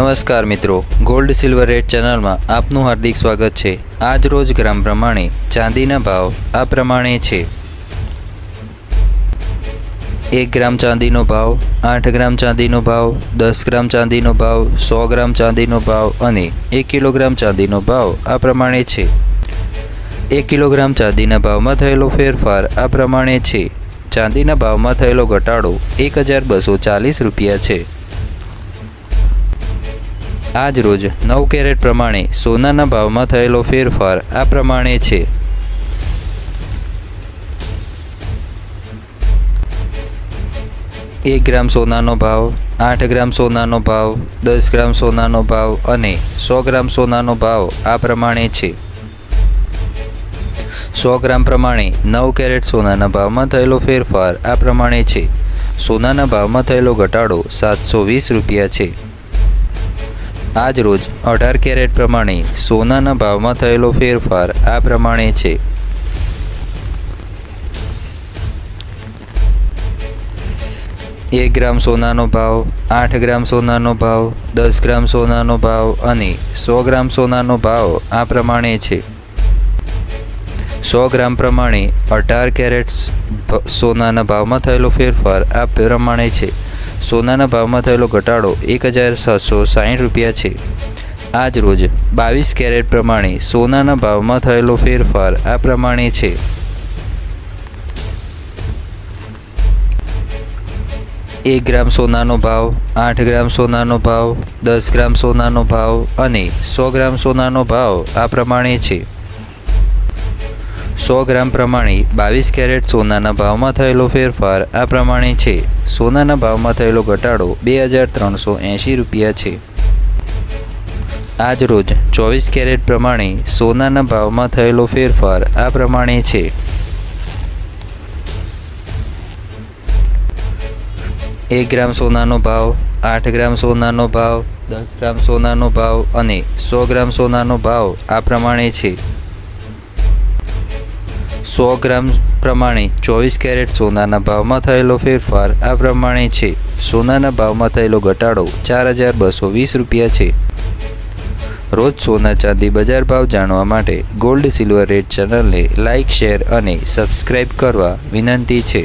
નમસ્કાર મિત્રો, gold silver rate ચેનલમાં આપનું હાર્દિક સ્વાગત છે। આજ રોજ ગ્રામ પ્રમાણે ચાંદીના ભાવ આ પ્રમાણે છે। 1 ગ્રામ ચાંદીનો ભાવ, 8 ગ્રામ ચાંદીનો ભાવ, 10 ગ્રામ ચાંદીનો ભાવ, 100 ગ્રામ ચાંદીનો ભાવ અને 1 કિલોગ્રામ ચાંદીનો ભાવ આ પ્રમાણે છે। 1 કિલોગ્રામ ચાંદીના ભાવમાં થયેલો ફેરફાર આ પ્રમાણે છે। ચાંદીના ભાવમાં થયેલો ઘટાડો 1240 રૂપિયા છે। આજ રોજ 9 કેરેટ પ્રમાણે સોનાના ભાવમાં થયેલો ફેરફાર આ પ્રમાણે છે। એક ગ્રામ સોનાનો ભાવ, 8 ગ્રામ સોનાનો ભાવ, 10 ગ્રામ સોનાનો ભાવ અને 100 ગ્રામ સોનાનો ભાવ આ પ્રમાણે છે। 100 ગ્રામ પ્રમાણે 9 કેરેટ સોનાના ભાવમાં થયેલો ફેરફાર આ પ્રમાણે છે। સોનાના ભાવમાં થયેલો ઘટાડો 720 રૂપિયા છે। આજ રોજ 18 કેરેટ પ્રમાણે સોનાના ભાવમાં થયેલો ફેરફાર આ પ્રમાણે છે। એક ગ્રામ સોનાનો ભાવ, 8 ગ્રામ સોનાનો ભાવ, 10 ગ્રામ સોનાનો ભાવ અને 100 ગ્રામ સોનાનો ભાવ આ પ્રમાણે છે। 100 ગ્રામ પ્રમાણે 18 કેરેટ સોનાના ભાવમાં થયેલો ફેરફાર આ પ્રમાણે છે। સોનાના ભાવમાં થયેલો ઘટાડો 1760 રૂપિયા છે। આજ રોજ 22 કેરેટ પ્રમાણે સોનાના ભાવમાં થયેલો ફેરફાર આ પ્રમાણે છે। એક ગ્રામ સોનાનો ભાવ, 8 ગ્રામ સોનાનો ભાવ, 10 ગ્રામ સોનાનો ભાવ અને 100 ગ્રામ સોનાનો ભાવ આ પ્રમાણે છે। 100 ગ્રામ પ્રમાણે 22 કેરેટ સોનાના ભાવમાં થયેલો ફેરફાર આ પ્રમાણે છે। સોનાના ભાવમાં થયેલો ઘટાડો 2380 રૂપિયા છે। આજ રોજ 24 કેરેટ પ્રમાણે સોનાના ભાવમાં થયેલો ફેરફાર આ પ્રમાણે છે। એક ગ્રામ સોનાનો ભાવ, 8 ગ્રામ સોનાનો ભાવ, 10 ગ્રામ સોનાનો ભાવ અને 100 ગ્રામ સોનાનો ભાવ આ પ્રમાણે છે। 100 ગ્રામ પ્રમાણે 24 કેરેટ સોનાના ભાવમાં થયેલો ફેરફાર આ પ્રમાણે છે। સોનાના ભાવમાં થયેલો ઘટાડો 4220 રૂપિયા છે। રોજ સોના ચાંદી બજાર ભાવ જાણવા માટે ગોલ્ડ સિલ્વર રેટ ચેનલને લાઇક, શેર અને સબસ્ક્રાઇબ કરવા વિનંતી છે।